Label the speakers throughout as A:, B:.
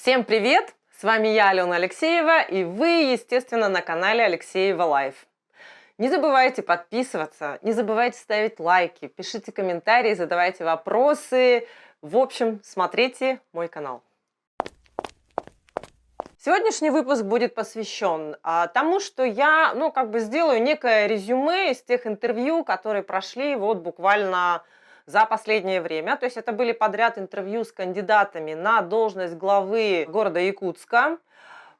A: Всем привет! С вами я, Алена Алексеева, и вы, естественно, на канале Алексеева Лайф. Не забывайте подписываться, не забывайте ставить лайки, пишите комментарии, задавайте вопросы. В общем, смотрите мой канал. Сегодняшний выпуск будет посвящен тому, что я, сделаю некое резюме из тех интервью, которые прошли вот буквально за последнее время. То есть это были подряд интервью с кандидатами на должность главы города Якутска.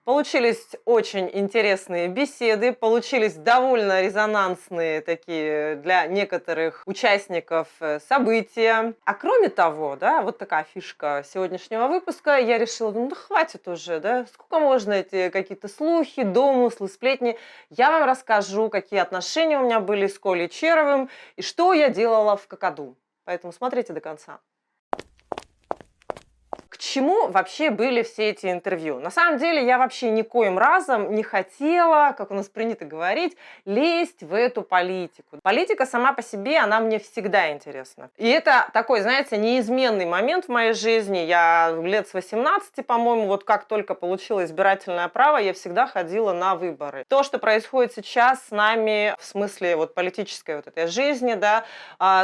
A: Получились очень интересные беседы, получились довольно резонансные такие для некоторых участников события. А кроме того, да, вот такая фишка сегодняшнего выпуска, я решила, ну да хватит уже, да, сколько можно эти какие-то слухи, домыслы, сплетни. Я вам расскажу, какие отношения у меня были с Колей Черовым и что я делала в Какаду. Поэтому смотрите до конца. К чему вообще были все эти интервью? На самом деле я вообще никоим разом не хотела, как у нас принято говорить, лезть в эту политику. Политика сама по себе, она мне всегда интересна. И это такой, знаете, неизменный момент в моей жизни. Я лет с 18, по-моему, вот как только получила избирательное право, я всегда ходила на выборы. То, что происходит сейчас с нами, в смысле вот политической вот этой жизни, да,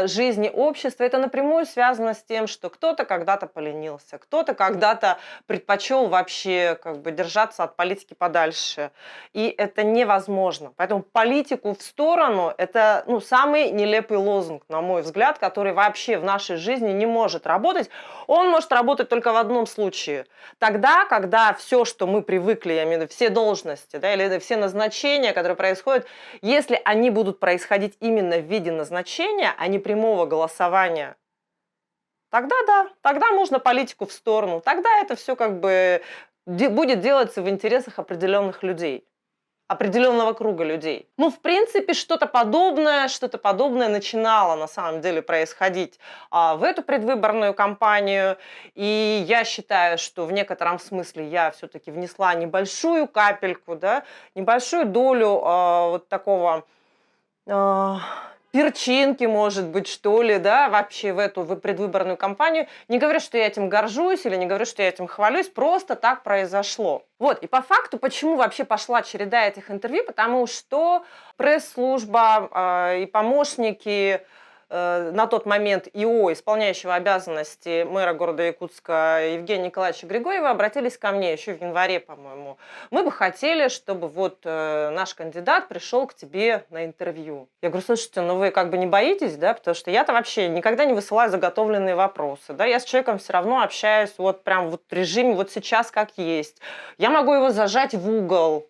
A: жизни общества, это напрямую связано с тем, что кто-то когда-то поленился, кто-то когда-то предпочел вообще держаться от политики подальше. И это невозможно. Поэтому политику в сторону – это самый нелепый лозунг, на мой взгляд, который вообще в нашей жизни не может работать. Он может работать только в одном случае. Тогда, когда все, что мы привыкли, я имею в виду все должности, да, или все назначения, которые происходят, если они будут происходить именно в виде назначения, а не прямого голосования, тогда да, тогда можно политику в сторону. Тогда это все будет делаться в интересах определенных людей, определенного круга людей. В принципе, что-то подобное начинало на самом деле происходить в эту предвыборную кампанию. И я считаю, что в некотором смысле я все-таки внесла небольшую капельку, да, небольшую долю вот такого перчинки, может быть, что ли, да, вообще в эту предвыборную кампанию. Не говорю, что я этим горжусь или не говорю, что я этим хвалюсь, просто так произошло. Вот, и по факту, почему вообще пошла череда этих интервью, потому что пресс-служба и помощники на тот момент ИО, исполняющего обязанности мэра города Якутска Евгения Николаевича Григорьева, обратились ко мне еще в январе, по-моему. Мы бы хотели, чтобы вот наш кандидат пришел к тебе на интервью. Я говорю, слушайте, вы не боитесь, да, потому что я-то вообще никогда не высылаю заготовленные вопросы, да, я с человеком все равно общаюсь вот прям вот в режиме вот сейчас как есть. Я могу его зажать в угол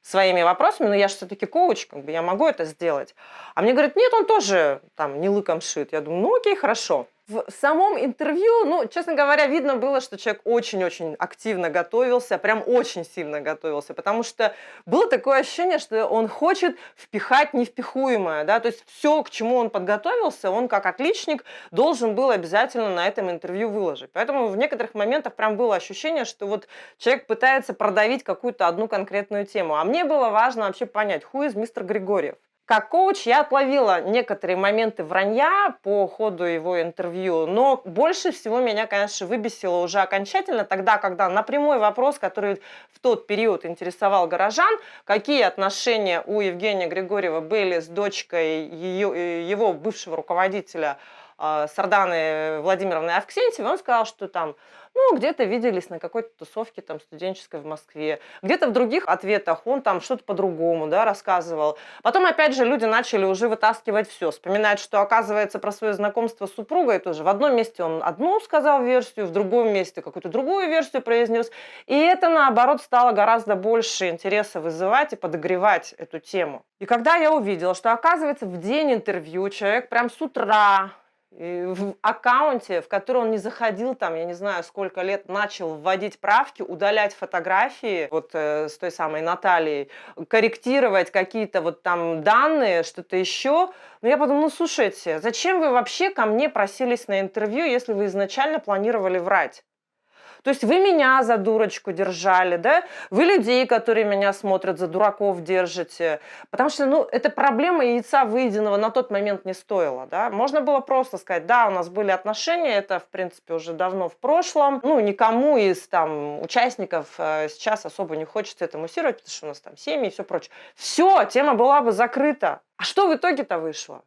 A: своими вопросами, но я же все-таки коуч, я могу это сделать. А мне говорят, нет, он тоже там не лыком шит. Я думаю, окей, хорошо. В самом интервью, честно говоря, видно было, что человек очень-очень активно готовился, прям очень сильно готовился, потому что было такое ощущение, что он хочет впихать невпихуемое, да, то есть все, к чему он подготовился, он как отличник должен был обязательно на этом интервью выложить. Поэтому в некоторых моментах прям было ощущение, что вот человек пытается продавить какую-то одну конкретную тему. А мне было важно вообще понять, who is мистер Григорьев? Как коуч я отловила некоторые моменты вранья по ходу его интервью, но больше всего меня, конечно, выбесило уже окончательно тогда, когда на прямой вопрос, который в тот период интересовал горожан, какие отношения у Евгения Григорьева были с дочкой его бывшего руководителя Сарданы Владимировны Авксентьевой, он сказал, что там где-то виделись на какой-то тусовке там студенческой в Москве, где-то в других ответах он там что-то по-другому, да, рассказывал. Потом, опять же, люди начали уже вытаскивать все, вспоминать, что, оказывается, про свое знакомство с супругой тоже. В одном месте он одну сказал версию, в другом месте какую-то другую версию произнес. И это, наоборот, стало гораздо больше интереса вызывать и подогревать эту тему. И когда я увидела, что, оказывается, в день интервью человек прям с утра в аккаунте, в который он не заходил, там, я не знаю, сколько лет, начал вводить правки, удалять фотографии вот с той самой Натальей, корректировать какие-то вот там данные, что-то еще. Но я подумала, слушайте, зачем вы вообще ко мне просились на интервью, если вы изначально планировали врать? То есть вы меня за дурочку держали, да? Вы людей, которые меня смотрят, за дураков держите. Потому что, ну, эта проблема яйца выеденного на тот момент не стоила, да? Можно было просто сказать, да, у нас были отношения, это, в принципе, уже давно в прошлом. Ну, никому из там участников сейчас особо не хочется это муссировать, потому что у нас там семьи и все прочее. Все, тема была бы закрыта. А что в итоге-то вышло?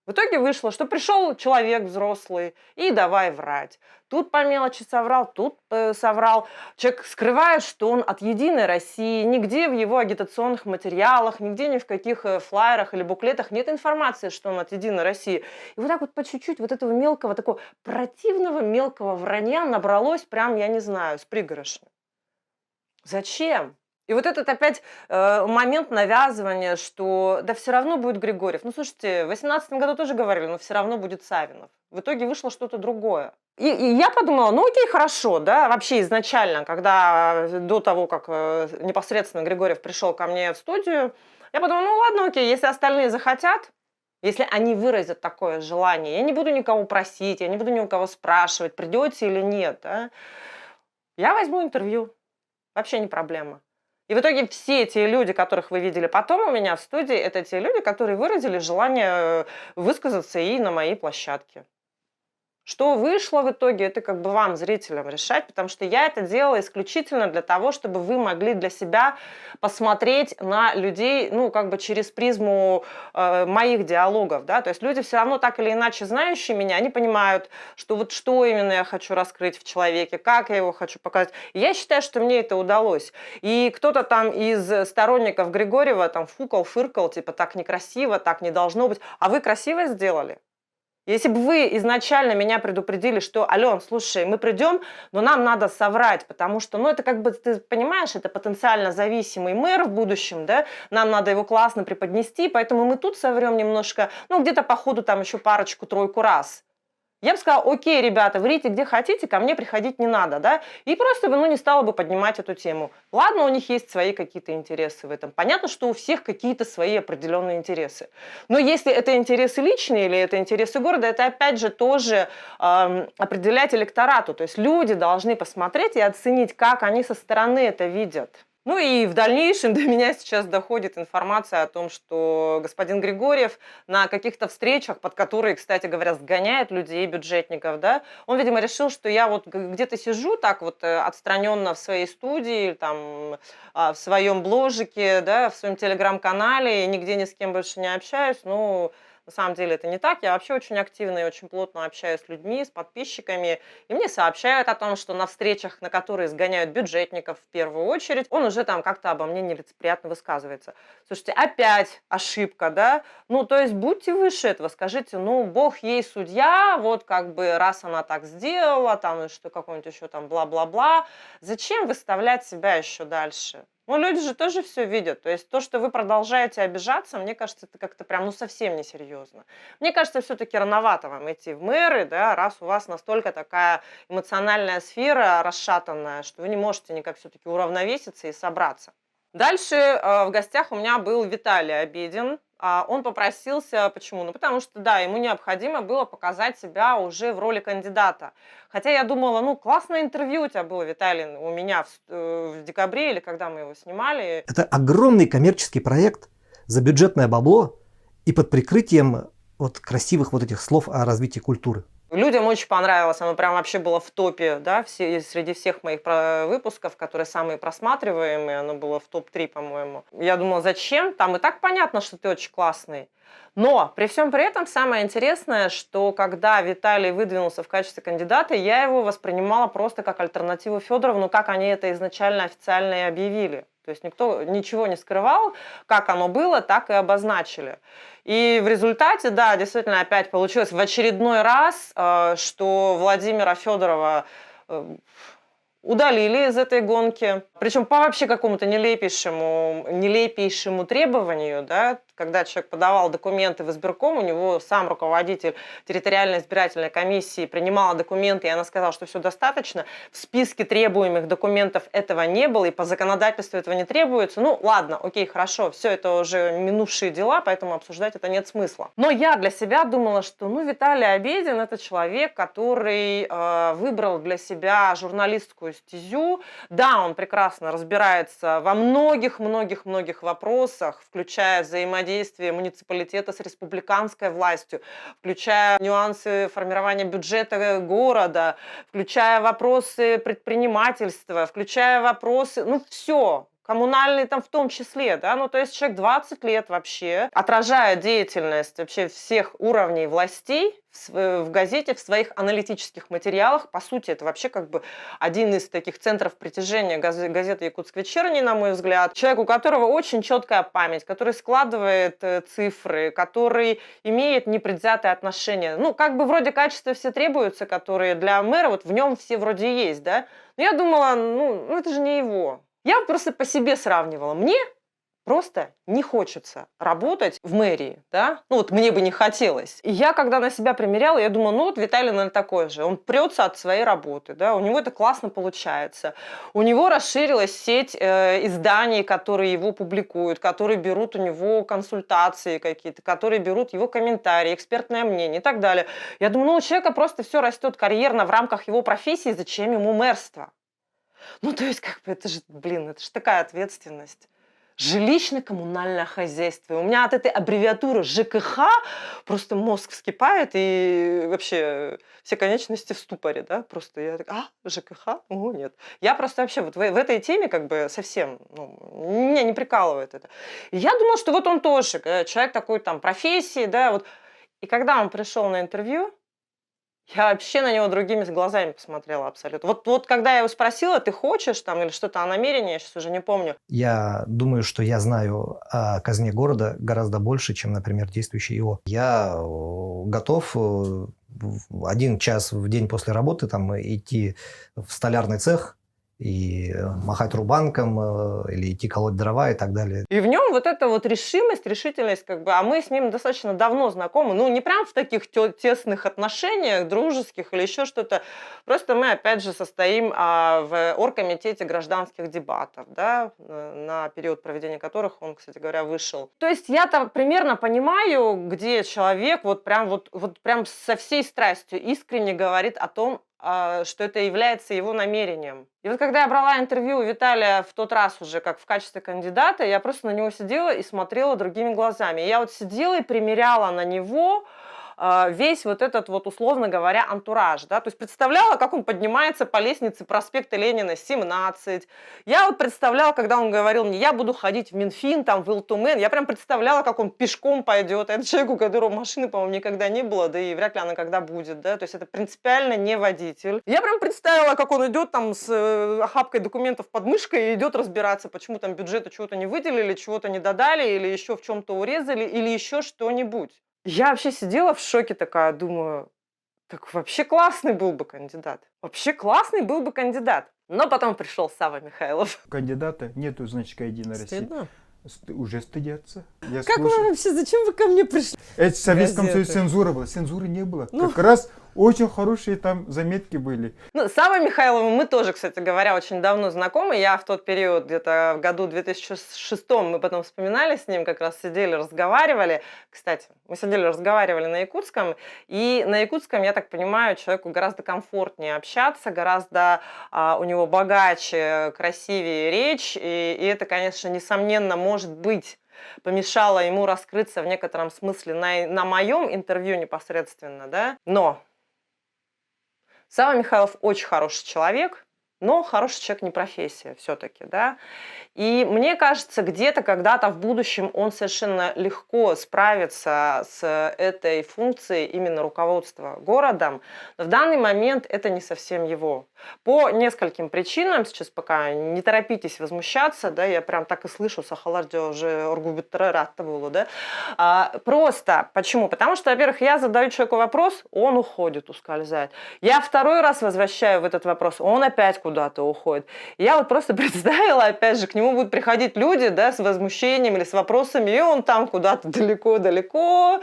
A: В итоге вышло, что пришел человек взрослый и давай врать. Тут по мелочи соврал, тут соврал. Человек скрывает, что он от «Единой России». Нигде в его агитационных материалах, нигде ни в каких флаерах или буклетах нет информации, что он от «Единой России». И вот так вот по чуть-чуть вот этого мелкого, такого противного мелкого вранья набралось прям, я не знаю, с пригоршни. Зачем? И вот этот опять момент навязывания, что да все равно будет Григорьев. Ну, слушайте, в 2018 году тоже говорили, но все равно будет Савинов. В итоге вышло что-то другое. И я подумала, ну окей, хорошо, да, вообще изначально, когда до того, как непосредственно Григорьев пришел ко мне в студию, я подумала, ну ладно, окей, если остальные захотят, если они выразят такое желание, я не буду никого просить, я не буду ни у кого спрашивать, придете или нет, да, я возьму интервью, вообще не проблема. И в итоге все те люди, которых вы видели потом у меня в студии, это те люди, которые выразили желание высказаться и на моей площадке. Что вышло в итоге, это как бы вам, зрителям, решать, потому что я это делала исключительно для того, чтобы вы могли для себя посмотреть на людей, ну, как бы через призму моих диалогов, да, то есть люди все равно так или иначе знающие меня, они понимают, что вот что именно я хочу раскрыть в человеке, как я его хочу показать. И я считаю, что мне это удалось. И кто-то там из сторонников Григорьева там фукал, фыркал, типа так некрасиво, так не должно быть, а вы красиво сделали. Если бы вы изначально меня предупредили, что, Ален, слушай, мы придем, но нам надо соврать, потому что, ну, это как бы, ты понимаешь, это потенциально зависимый мэр в будущем, да, нам надо его классно преподнести, поэтому мы тут соврем немножко, ну, где-то по ходу там еще парочку-тройку раз. Я бы сказала, окей, ребята, врите где хотите, ко мне приходить не надо, да, и просто бы, ну, не стала бы поднимать эту тему. Ладно, у них есть свои какие-то интересы в этом. Понятно, что у всех какие-то свои определенные интересы. Но если это интересы личные или это интересы города, это опять же тоже определять электорату. То есть люди должны посмотреть и оценить, как они со стороны это видят. Ну и в дальнейшем до меня сейчас доходит информация о том, что господин Григорьев на каких-то встречах, под которые, кстати говоря, сгоняет людей, бюджетников, да, он, видимо, решил, что я вот где-то сижу так вот отстраненно в своей студии, там, в своем бложике, да, в своем телеграм-канале, и нигде ни с кем больше не общаюсь, ну, на самом деле это не так. Я вообще очень активно и очень плотно общаюсь с людьми, с подписчиками. И мне сообщают о том, что на встречах, на которые сгоняют бюджетников в первую очередь, он уже там как-то обо мне нелицеприятно высказывается. Слушайте, опять ошибка, да? Ну, то есть будьте выше этого, скажите, ну, Бог ей судья, вот как бы раз она так сделала, там, и что какой-нибудь еще там бла-бла-бла. Зачем выставлять себя еще дальше? Ну, люди же тоже все видят. То есть то, что вы продолжаете обижаться, мне кажется, это как-то прям, ну, совсем несерьезно. Мне кажется, все-таки рановато вам идти в мэры, да, раз у вас настолько такая эмоциональная сфера расшатанная, что вы не можете никак все-таки уравновеситься и собраться. Дальше в гостях у меня был Виталий Обедин. Он попросился, почему? Ну, потому что, да, ему необходимо было показать себя уже в роли кандидата. Хотя я думала, ну, классное интервью у тебя было, Виталий, у меня в декабре, или когда мы его снимали.
B: Это огромный коммерческий проект за бюджетное бабло и под прикрытием вот красивых вот этих слов о развитии культуры.
A: Людям очень понравилось, оно прям вообще было в топе, да, среди всех моих выпусков, которые самые просматриваемые, оно было в топ-3, по-моему. Я думала, зачем? Там и так понятно, что ты очень классный. Но при всем при этом самое интересное, что когда Виталий выдвинулся в качестве кандидата, я его воспринимала просто как альтернативу Федорову, ну как они это изначально официально и объявили. То есть никто ничего не скрывал, как оно было, так и обозначили. И в результате, да, действительно опять получилось в очередной раз, что Владимира Федорова удалили из этой гонки. Причем по вообще какому-то нелепейшему требованию, да, когда человек подавал документы в избирком, у него сам руководитель территориальной избирательной комиссии принимала документы, и она сказала, что все достаточно. В списке требуемых документов этого не было, и по законодательству этого не требуется. Ну, ладно, окей, хорошо, все это уже минувшие дела, поэтому обсуждать это нет смысла. Но я для себя думала, что, ну, Виталий Обедин – это человек, который выбрал для себя журналистскую стезю. Да, он прекрасно разбирается во многих вопросах, включая взаимодействие муниципалитета с республиканской властью, включая нюансы формирования бюджета города, включая вопросы предпринимательства, включая вопросы, ну, все. Коммунальный там в том числе, да, ну то есть человек 20 лет вообще отражает деятельность вообще всех уровней властей в газете, в своих аналитических материалах. По сути, это вообще как бы один из таких центров притяжения газеты «Якутск вечерний», на мой взгляд. Человек, у которого очень четкая память, который складывает цифры, который имеет непредвзятое отношение. Ну, как бы вроде качества все требуются, которые для мэра, вот в нем все вроде есть, да. Но я думала, ну это же не его. Я просто по себе сравнивала. Мне просто не хочется работать в мэрии, да? Ну вот мне бы не хотелось. И я, когда на себя примеряла, я думала, ну вот Виталий, наверное, такой же. Он прется от своей работы, да? У него это классно получается. У него расширилась сеть изданий, которые его публикуют, которые берут у него консультации какие-то, которые берут его комментарии, экспертное мнение и так далее. Я думаю, ну у человека просто все растет карьерно в рамках его профессии, зачем ему мэрство? Ну, то есть, как бы, это же, блин, это же такая ответственность. Жилищно-коммунальное хозяйство. У меня от этой аббревиатуры ЖКХ просто мозг вскипает, и вообще все конечности в ступоре, да, просто я так, ЖКХ? О, нет. Я просто вообще вот в этой теме как бы совсем, ну, меня не прикалывает это. И я думала, что вот он тоже, человек такой там профессии, да, вот. И когда он пришел на интервью, я вообще на него другими глазами посмотрела абсолютно. Вот когда я его спросила, ты хочешь там или что-то о намерении, я сейчас уже не помню.
B: Я думаю, что я знаю о казне города гораздо больше, чем, например, действующий ИО. Я готов 1 час в день после работы там идти в столярный цех и махать рубанком, или идти колоть дрова и так далее.
A: И в нем вот эта вот решимость, решительность, как бы, а мы с ним достаточно давно знакомы, ну, не прям в таких тесных отношениях, дружеских или еще что-то, просто мы, опять же, состоим в оргкомитете гражданских дебатов, да, на период проведения которых он, кстати говоря, вышел. То есть я-то примерно понимаю, где человек вот прям со всей страстью искренне говорит о том, что это является его намерением. И вот когда я брала интервью у Виталия в тот раз уже как в качестве кандидата, я просто на него сидела и смотрела другими глазами. Я вот сидела и примеряла на него весь вот этот вот, условно говоря, антураж, да, то есть представляла, как он поднимается по лестнице проспекта Ленина 17. Я вот представляла, когда он говорил мне, я буду ходить в Минфин, там, в Илтумен, я прям представляла, как он пешком пойдет. Это человек, у которого машины, по-моему, никогда не было, да и вряд ли она когда будет, да, то есть это принципиально не водитель. Я прям представила, как он идет там с охапкой документов под мышкой и идет разбираться, почему там бюджета чего-то не выделили, чего-то не додали, или еще в чем-то урезали, или еще что-нибудь. Я вообще сидела в шоке такая, думаю, так вообще классный был бы кандидат. Вообще классный был бы кандидат. Но потом пришел Сава Михайлов.
C: Кандидата нету значка «Единая Россия».
A: Стыдно?
C: Уже стыдятся. Я
A: Как
C: слушаю.
A: вы вообще, зачем вы ко мне пришли?
C: Это в Советском
A: Газеты.
C: Союзе цензура была. Цензуры не было.
A: Ну.
C: Как раз очень хорошие там заметки были.
A: Ну, с Савой Михайловым мы тоже, кстати говоря, очень давно знакомы. Я в тот период, где-то в году 2006, мы потом вспоминали с ним, как раз сидели, разговаривали. Кстати, мы сидели, разговаривали на якутском. И на якутском, я так понимаю, человеку гораздо комфортнее общаться, гораздо у него богаче, красивее речь. И это, конечно, несомненно, может быть, помешало ему раскрыться в некотором смысле на моем интервью непосредственно, да. Но Сава Михайлов очень хороший человек, но хороший человек не профессия все-таки, да. И мне кажется, где-то, когда-то в будущем он совершенно легко справится с этой функцией именно руководства городом. Но в данный момент это не совсем его. По нескольким причинам, сейчас пока не торопитесь возмущаться, да, я прям так и слышу, Сахалардио уже оргубитраттавулу, да. Просто почему? Потому что, во-первых, я задаю человеку вопрос, он уходит, ускользает. Я второй раз возвращаю в этот вопрос, он опять куда-то уходит. И я вот просто представила, опять же, к нему будут приходить люди, да, с возмущением или с вопросами, и он там куда-то далеко-далеко,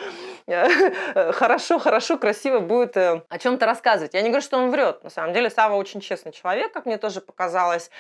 A: хорошо, красиво будет о чем-то рассказывать. Я не говорю, что он врет. На самом деле Сава очень честный человек, как мне тоже показалось.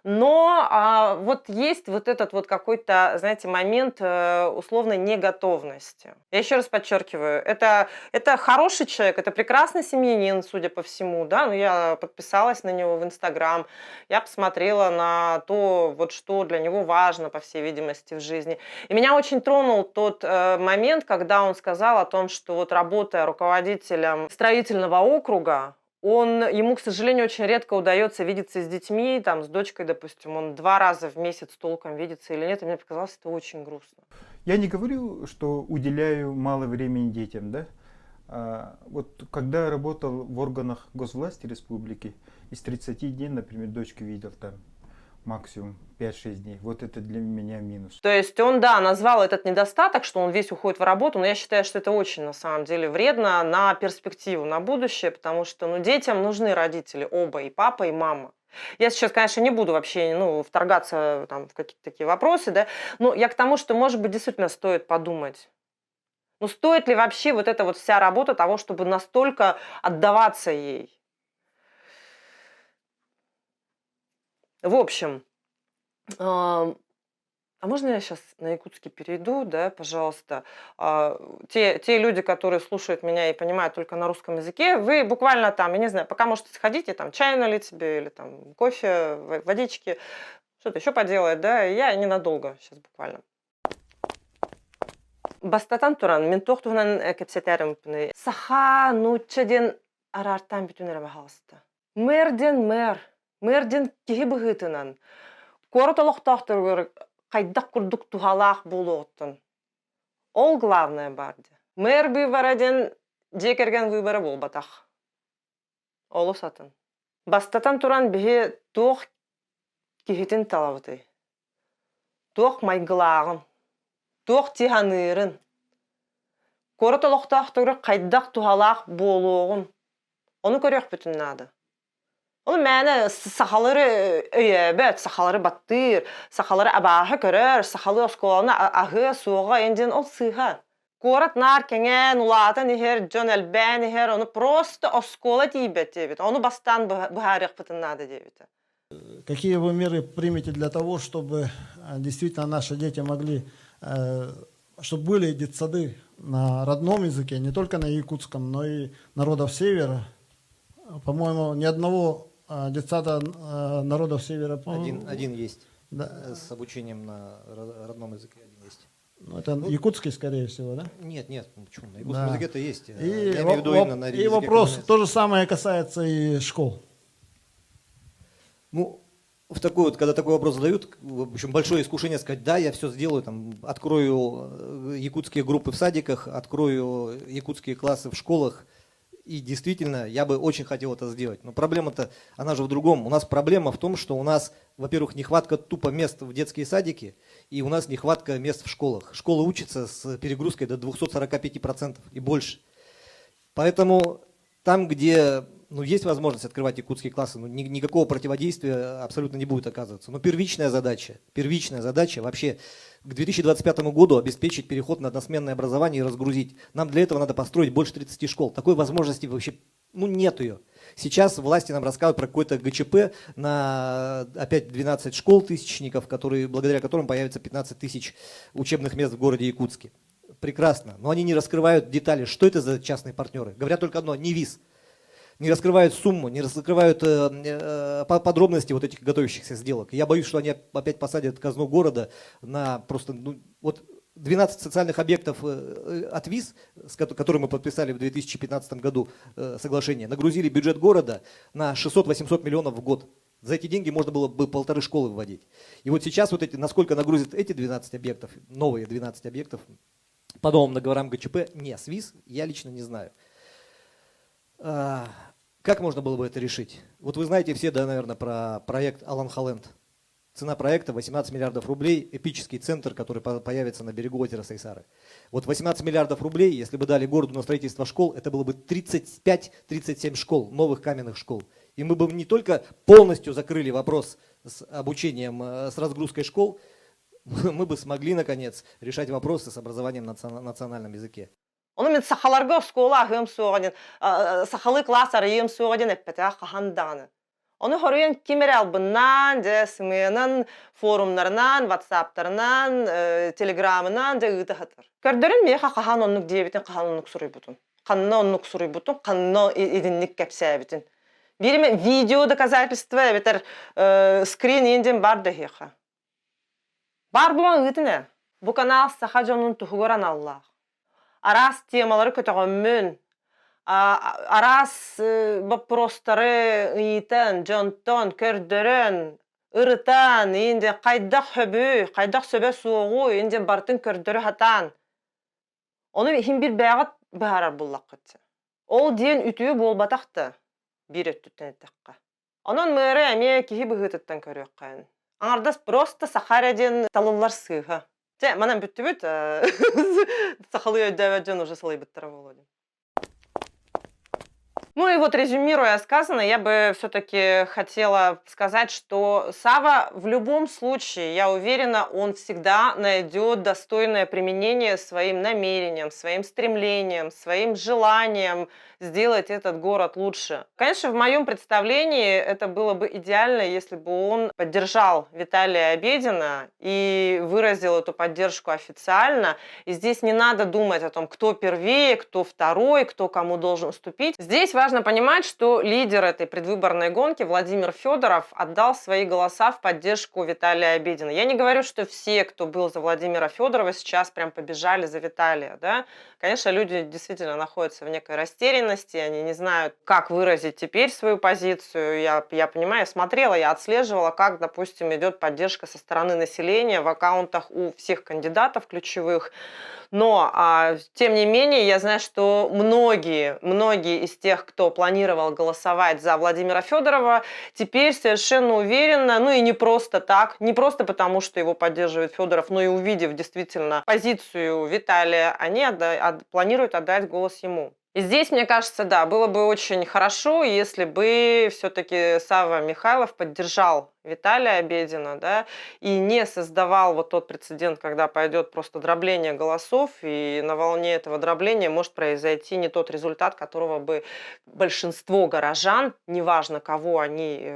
A: Но вот есть вот этот вот какой-то, знаете, момент условной неготовности. Я еще раз подчеркиваю, это хороший человек, это прекрасный семьянин, судя по всему, да, но я подписалась на него в Инстаграм, я посмотрела на то, вот что для него важно, по всей видимости, в жизни. И меня очень тронул тот момент, когда он сказал о том, что вот работая руководителем строительного округа, ему, к сожалению, очень редко удается видеться с детьми, там, с дочкой, допустим, он 2 раза в месяц толком видится или нет, и мне показалось это очень грустно.
C: Я не говорю, что уделяю мало времени детям, да? Вот когда я работал в органах госвласти республики, из 30 дней, например, дочку видел там максимум 5-6 дней. Вот это для меня минус.
A: То есть он, да, назвал этот недостаток, что он весь уходит в работу, но я считаю, что это очень, на самом деле, вредно на перспективу, на будущее, потому что, ну, детям нужны родители, оба, и папа, и мама. Я сейчас, конечно, не буду вообще, ну, вторгаться там, в какие-то такие вопросы, да, но я к тому, что, может быть, действительно стоит подумать. Ну, стоит ли вообще вот эта вот вся работа того, чтобы настолько отдаваться ей? В общем, а можно я сейчас на якутский перейду, да, пожалуйста? Те люди, которые слушают меня и понимают только на русском языке, вы буквально там, я не знаю, пока можете сходить и там чай налить себе или там кофе, водички, что-то еще поделать, да, я ненадолго сейчас буквально. Бастатан туран, мен тоқтуғынан кепсетерім пыны. Саха нуччаден арартан бүтінері бағалысты. Мэрден кихи бұғытынан. Коротолықтақтыр қайдақ күрдік тухалақ болуғыттын. Ол главное барды. Мэр выбораден жекерген выборы бол батақ. Олу сатын. Бастатан туран бігі тоқ кихитін талабыты. Тоқ майгылағын. Тоқ тиханырын. Коротолықтақтыр қайдақ тухалақ болуғын. Оны көрек бүтін нады. Onu mənə saxaları öyəbət, saxaları battır, saxaları əbahı görər, saxalı oskolarına ahı, soğuğa endin ol sığa. Korat narkenen, ulata niher, John Elben niher, onu просто oskola deyibət deyibət. Onu bastan buharıq pıtın nadı deyibət.
D: Какие вы меры примете для того, чтобы действительно наши дети могли, чтобы были детсады на родном языке, не только на якутском, но и народов Севера? По-моему, ни одного детсада народов Севера...
B: Один есть.
D: Да.
B: С обучением на родном языке один есть.
D: Ну, это якутский, скорее всего, да?
B: Нет, почему? На якутском языке-то есть.
D: И,
B: я имею в виду именно на
D: и вопрос, то же самое касается и школ.
B: Ну, когда такой вопрос задают, в общем, большое искушение сказать, да, я все сделаю, там, открою якутские группы в садиках, открою якутские классы в школах. И действительно, я бы очень хотел это сделать. Но проблема-то, она же в другом. У нас проблема в том, что у нас, во-первых, нехватка тупо мест в детские садики, и у нас нехватка мест в школах. Школы учатся с перегрузкой до 245% и больше. Поэтому там, где есть возможность открывать якутские классы, никакого противодействия абсолютно не будет оказываться. Но первичная задача вообще к 2025 году обеспечить переход на односменное образование и разгрузить. Нам для этого надо построить больше 30 школ. Такой возможности вообще нет ее. Сейчас власти нам рассказывают про какой-то ГЧП на опять 12 школ тысячников, благодаря которым появится 15 тысяч учебных мест в городе Якутске. Прекрасно. Но они не раскрывают детали, что это за частные партнеры. Говорят только одно – не ВИЗ. Не раскрывают сумму, не раскрывают подробности вот этих готовящихся сделок. Я боюсь, что они опять посадят казну города на просто... 12 социальных объектов от ВИЗ, с которым мы подписали в 2015 году соглашение, нагрузили бюджет города на 600-800 миллионов в год. За эти деньги можно было бы 1,5 школы вводить. И вот сейчас насколько нагрузят эти 12 объектов, новые 12 объектов, по новым договорам ГЧП, не с ВИЗ, я лично не знаю. Как можно было бы это решить? Вот вы знаете все, да, наверное, про проект Алан Халленд. Цена проекта 18 миллиардов рублей, эпический центр, который появится на берегу озера Сайсары. Вот 18 миллиардов рублей, если бы дали городу на строительство школ, это было бы 35-37 школ, новых каменных школ.
E: И мы бы не только полностью закрыли вопрос с обучением, с разгрузкой школ, мы бы смогли, наконец, решать вопросы с образованием на национальном языке.
A: Onu men sahalarga skola hem soğudun, sahalı klaslar hem soğudun epete kahandanı. Onu horuyan kimeral bundan, jesmenin forumlarından, WhatsApp'larından, Telegram'ından da ıtı hatır. Gördürün mi kahan onluk diyebitin, kahan onluk soruy butun. Kanına onluk soruy butun, kanına edinlik kapsayabitin. Birime video доказательства, бетер скрин инден бар да хеха. Бар булан ıtı ne? Bu kanal sahajonun tuhugoran Allah. Aras temaları kötügönmün. Aras вопростары iten, jonton, kördörön, ırıtan, indi kaydaq höbü, kaydaq söbe soğu, indi bartın kördörü hatan. Onu him bir bağat baharar bullaq qıtı. Ol diyen ütüyü bol bataqtı. Bir öttütten ettiqqa. Onun mörü əmeye kihi bıhıtıttan körüq qayın. Anardas prosta Сахараден талылар сыха. Те, манам бүт-бүт, сахалıyor дәвәджен уже салай быттара Володя. Ну и вот резюмируя сказанное, я бы все-таки хотела сказать, что Сава в любом случае, я уверена, он всегда найдет достойное применение своим намерениям, своим стремлениям, своим желанием сделать этот город лучше. Конечно, в моем представлении это было бы идеально, если бы он поддержал Виталия Обедина и выразил эту поддержку официально. И здесь не надо думать о том, кто первее, кто второй, кто кому должен уступить. Здесь важно понимать, что лидер этой предвыборной гонки Владимир Федоров отдал свои голоса в поддержку Виталия Обедина. Я не говорю, что все, кто был за Владимира Федорова, сейчас прям побежали за Виталия. Да? Конечно, люди действительно находятся в некой растерянности, они не знают, как выразить теперь свою позицию. Я понимаю, я смотрела, я отслеживала, как, допустим, идет поддержка со стороны населения в аккаунтах у всех кандидатов ключевых. Но, тем не менее, я знаю, что многие из тех, кто планировал голосовать за Владимира Федорова, теперь совершенно уверенно, ну и не просто так, не просто потому, что его поддерживает Федоров, но и увидев действительно позицию Виталия, они планируют отдать голос ему. И здесь, мне кажется, да, было бы очень хорошо, если бы все-таки Сава Михайлов поддержал Виталия Обедина, да, и не создавал вот тот прецедент, когда пойдет просто дробление голосов, и на волне этого дробления может произойти не тот результат, которого бы большинство горожан, неважно кого они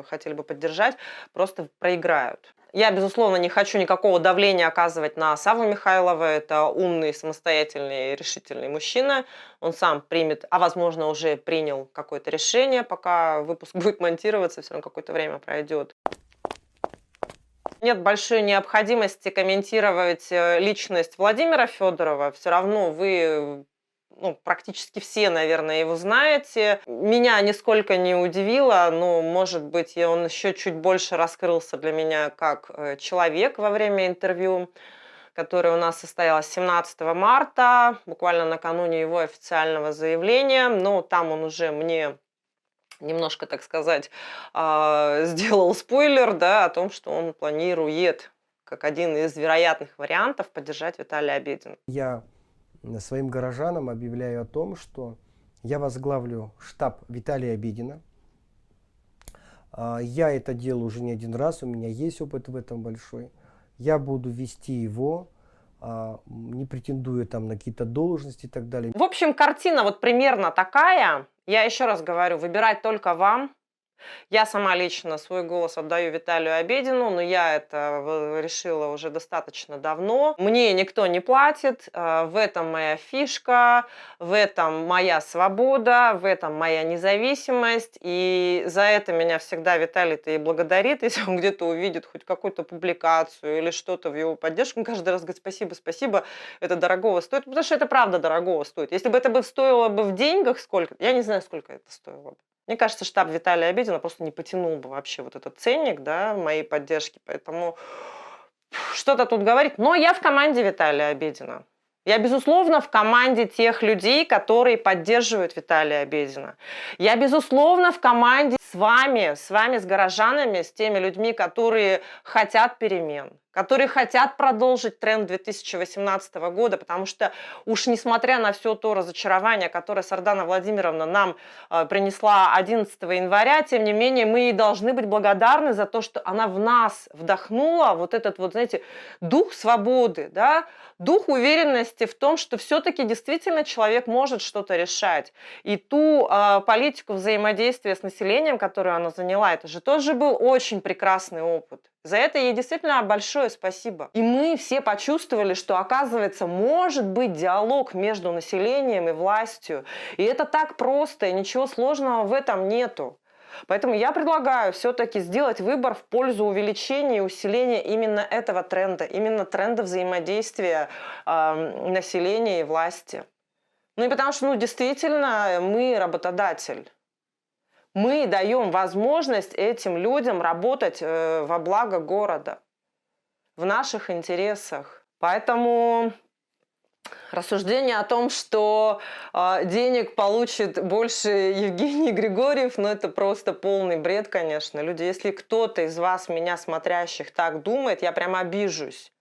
A: хотели бы поддержать, просто проиграют. Я, безусловно, не хочу никакого давления оказывать на Саву Михайлова. Это умный, самостоятельный, решительный мужчина. Он сам примет, а возможно уже принял какое-то решение, пока выпуск будет монтироваться, все равно какое-то время пройдет. Нет большой необходимости комментировать личность Владимира Федорова. Все равно вы... практически все, наверное, его знаете. Меня нисколько не удивило, но, может быть, он еще чуть больше раскрылся для меня как человек во время интервью, которое у нас состоялось 17 марта, буквально накануне его официального заявления. Но там он уже мне немножко, так сказать, сделал спойлер, да, о том, что он планирует, как один из вероятных вариантов, поддержать Виталия Обедина.
F: Я своим горожанам объявляю о том, что я возглавлю штаб Виталия Обедина. Я это делаю уже не один раз, у меня есть опыт в этом большой. Я буду вести его, не претендуя там на какие-то должности и так далее.
A: В общем, картина вот примерно такая. Я еще раз говорю, выбирать только вам. Я сама лично свой голос отдаю Виталию Обедину, но я это решила уже достаточно давно. Мне никто не платит, в этом моя фишка, в этом моя свобода, в этом моя независимость. И за это меня всегда Виталий-то и благодарит, если он где-то увидит хоть какую-то публикацию или что-то в его поддержку. Он каждый раз говорит: спасибо, спасибо, это дорогого стоит, потому что это правда дорогого стоит. Если бы это стоило бы в деньгах сколько, я не знаю, сколько это стоило бы. Мне кажется, штаб Виталия Обедина просто не потянул бы вообще вот этот ценник, да, моей поддержки. Поэтому что-то тут говорить. Но я в команде Виталия Обедина. Я, безусловно, в команде тех людей, которые поддерживают Виталия Обедина. Я, безусловно, в команде с вами, с горожанами, с теми людьми, которые хотят перемен. которые хотят продолжить тренд 2018 года, потому что уж несмотря на все то разочарование, которое Сардана Владимировна нам принесла 11 января, тем не менее мы ей должны быть благодарны за то, что она в нас вдохнула вот этот вот, знаете, дух свободы, да, дух уверенности в том, что все-таки действительно человек может что-то решать. И ту политику взаимодействия с населением, которую она заняла, это же тоже был очень прекрасный опыт. За это ей действительно большое спасибо. И мы все почувствовали, что, оказывается, может быть диалог между населением и властью. И это так просто, и ничего сложного в этом нету. Поэтому я предлагаю все-таки сделать выбор в пользу увеличения и усиления именно этого тренда, именно тренда взаимодействия населения и власти. Ну и потому что, действительно, мы работодатель. Мы даем возможность этим людям работать во благо города, в наших интересах. Поэтому рассуждение о том, что денег получит больше Евгений Григорьев, это просто полный бред, конечно. Люди, если кто-то из вас, меня смотрящих, так думает, я прямо обижусь.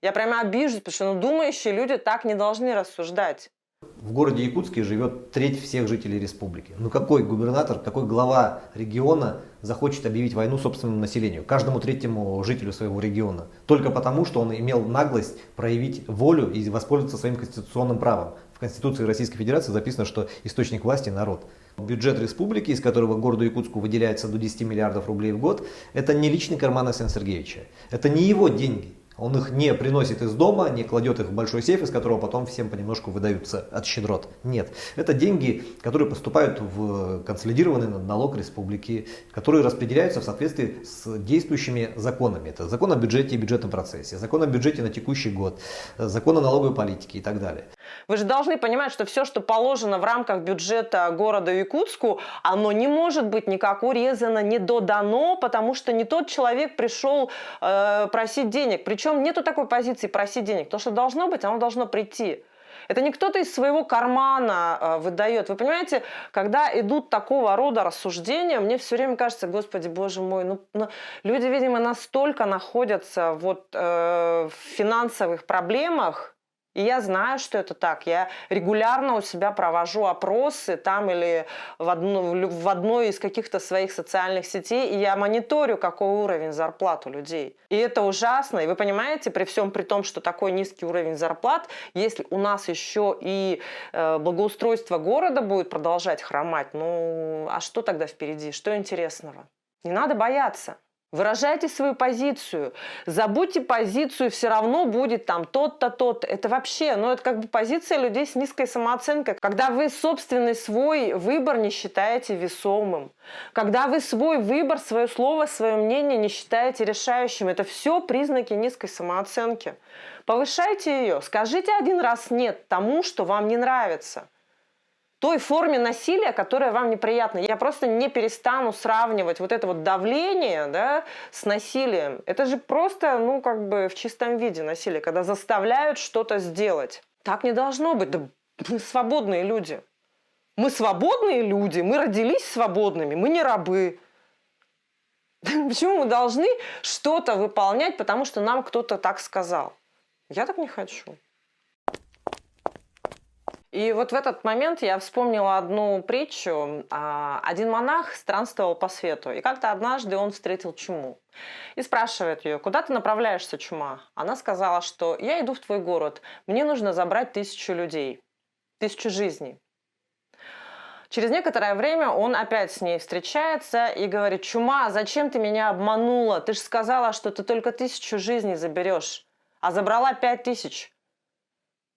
A: Я прямо обижусь, потому что думающие люди так не должны рассуждать.
E: В городе Якутске живет треть всех жителей республики. Какой губернатор, какой глава региона захочет объявить войну собственному населению, каждому третьему жителю своего региона, только потому, что он имел наглость проявить волю и воспользоваться своим конституционным правом. В Конституции Российской Федерации записано, что источник власти – народ. Бюджет республики, из которого городу Якутску выделяется до 10 миллиардов рублей в год, это не личный карман Александра Сергеевича, это не его деньги. Он их не приносит из дома, не кладет их в большой сейф, из которого потом всем понемножку выдаются от щедрот. Нет. Это деньги, которые поступают в консолидированный налог республики, которые распределяются в соответствии с действующими законами. Это закон о бюджете и бюджетном процессе, закон о бюджете на текущий год, закон о налоговой политике и так далее.
A: Вы же должны понимать, что все, что положено в рамках бюджета города Якутску, оно не может быть никак урезано, не додано, потому что не тот человек пришел просить денег. Причем нету такой позиции просить денег. То, что должно быть, оно должно прийти. Это не кто-то из своего кармана выдает. Вы понимаете, когда идут такого рода рассуждения, мне все время кажется, Господи, Боже мой, люди, видимо, настолько находятся в финансовых проблемах. И я знаю, что это так. Я регулярно у себя провожу опросы там или в одной из каких-то своих социальных сетей, и я мониторю, какой уровень зарплат у людей. И это ужасно. И вы понимаете, при всем при том, что такой низкий уровень зарплат, если у нас еще и благоустройство города будет продолжать хромать, а что тогда впереди? Что интересного? Не надо бояться. Выражайте свою позицию. Забудьте позицию, все равно будет там тот-то, тот-то. Это вообще, это как бы позиция людей с низкой самооценкой. Когда вы собственный свой выбор не считаете весомым. Когда вы свой выбор, свое слово, свое мнение не считаете решающим. Это все признаки низкой самооценки. Повышайте ее. Скажите один раз нет тому, что вам не нравится. Той форме насилия, которая вам неприятна. Я просто не перестану сравнивать вот это вот давление, да, с насилием. Это же просто, в чистом виде насилие, когда заставляют что-то сделать. Так не должно быть. Да мы свободные люди. Мы свободные люди, мы родились свободными, мы не рабы. Почему мы должны что-то выполнять, потому что нам кто-то так сказал? Я так не хочу. И вот в этот момент я вспомнила одну притчу. Один монах странствовал по свету, и как-то однажды он встретил чуму. И спрашивает ее: куда ты направляешься, чума? Она сказала, что я иду в твой город, мне нужно забрать 1000 людей, 1000 жизней. Через некоторое время он опять с ней встречается и говорит: чума, зачем ты меня обманула? Ты же сказала, что ты только 1000 жизней заберешь, а забрала 5000.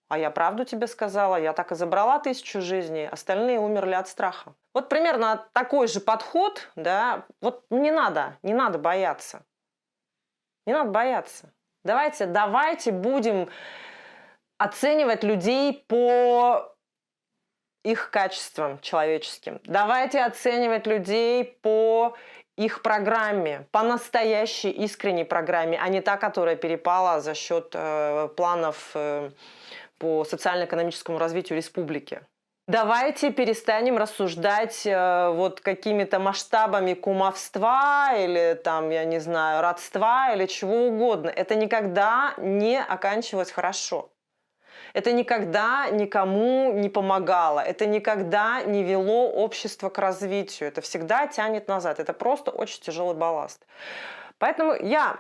A: А я правду тебе сказала, я так и забрала 1000 жизней, остальные умерли от страха. Вот примерно такой же подход, да, не надо бояться. Не надо бояться. Давайте будем оценивать людей по их качествам человеческим. Давайте оценивать людей по их программе, по настоящей искренней программе, а не та, которая перепала за счет планов по социально-экономическому развитию республики. Давайте перестанем рассуждать вот какими-то масштабами кумовства или там, я не знаю, родства или чего угодно. Это никогда не оканчивалось хорошо. Это никогда никому не помогало. Это никогда не вело общество к развитию. Это всегда тянет назад. Это просто очень тяжелый балласт. Поэтому я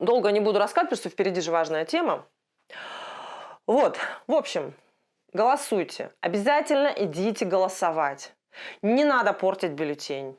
A: долго не буду рассказывать, потому что впереди же важная тема. Вот, в общем... Голосуйте. Обязательно идите голосовать. Не надо портить бюллетень.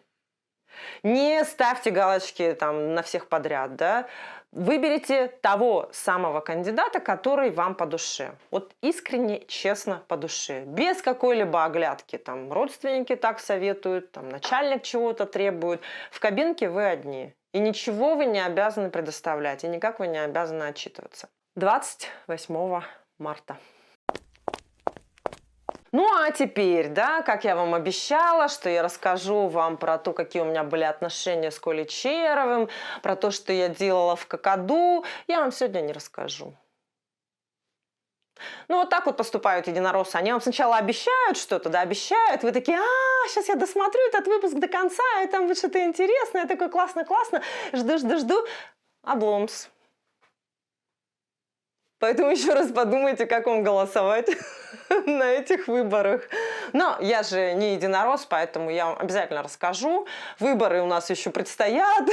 A: Не ставьте галочки там на всех подряд. Да? Выберите того самого кандидата, который вам по душе. Вот искренне, честно по душе. Без какой-либо оглядки. Там родственники так советуют, там начальник чего-то требует. В кабинке вы одни. И ничего вы не обязаны предоставлять. И никак вы не обязаны отчитываться. 28 марта. Ну а теперь, да, как я вам обещала, что я расскажу вам про то, какие у меня были отношения с Колей Черовым, про то, что я делала в Какаду, я вам сегодня не расскажу. Ну вот так вот поступают единороссы. Они вам сначала обещают что-то, да, обещают, вы такие, сейчас я досмотрю этот выпуск до конца, и там будет что-то интересное, такое классно-классно, жду, обломс. Поэтому еще раз подумайте, как вам голосовать на этих выборах. Но я же не единорос, поэтому я вам обязательно расскажу. Выборы у нас еще предстоят,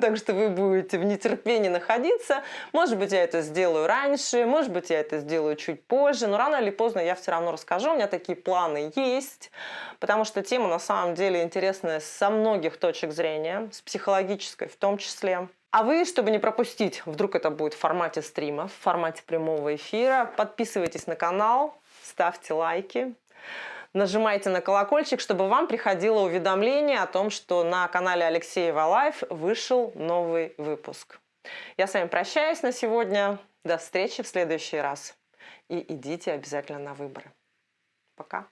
A: так что вы будете в нетерпении находиться. Может быть, я это сделаю раньше, может быть, я это сделаю чуть позже, но рано или поздно я все равно расскажу. У меня такие планы есть, потому что тема на самом деле интересная со многих точек зрения, с психологической в том числе. А вы, чтобы не пропустить, вдруг это будет в формате стрима, в формате прямого эфира, подписывайтесь на канал, ставьте лайки, нажимайте на колокольчик, чтобы вам приходило уведомление о том, что на канале Алексеева Лайф вышел новый выпуск. Я с вами прощаюсь на сегодня. До встречи в следующий раз. И идите обязательно на выборы. Пока.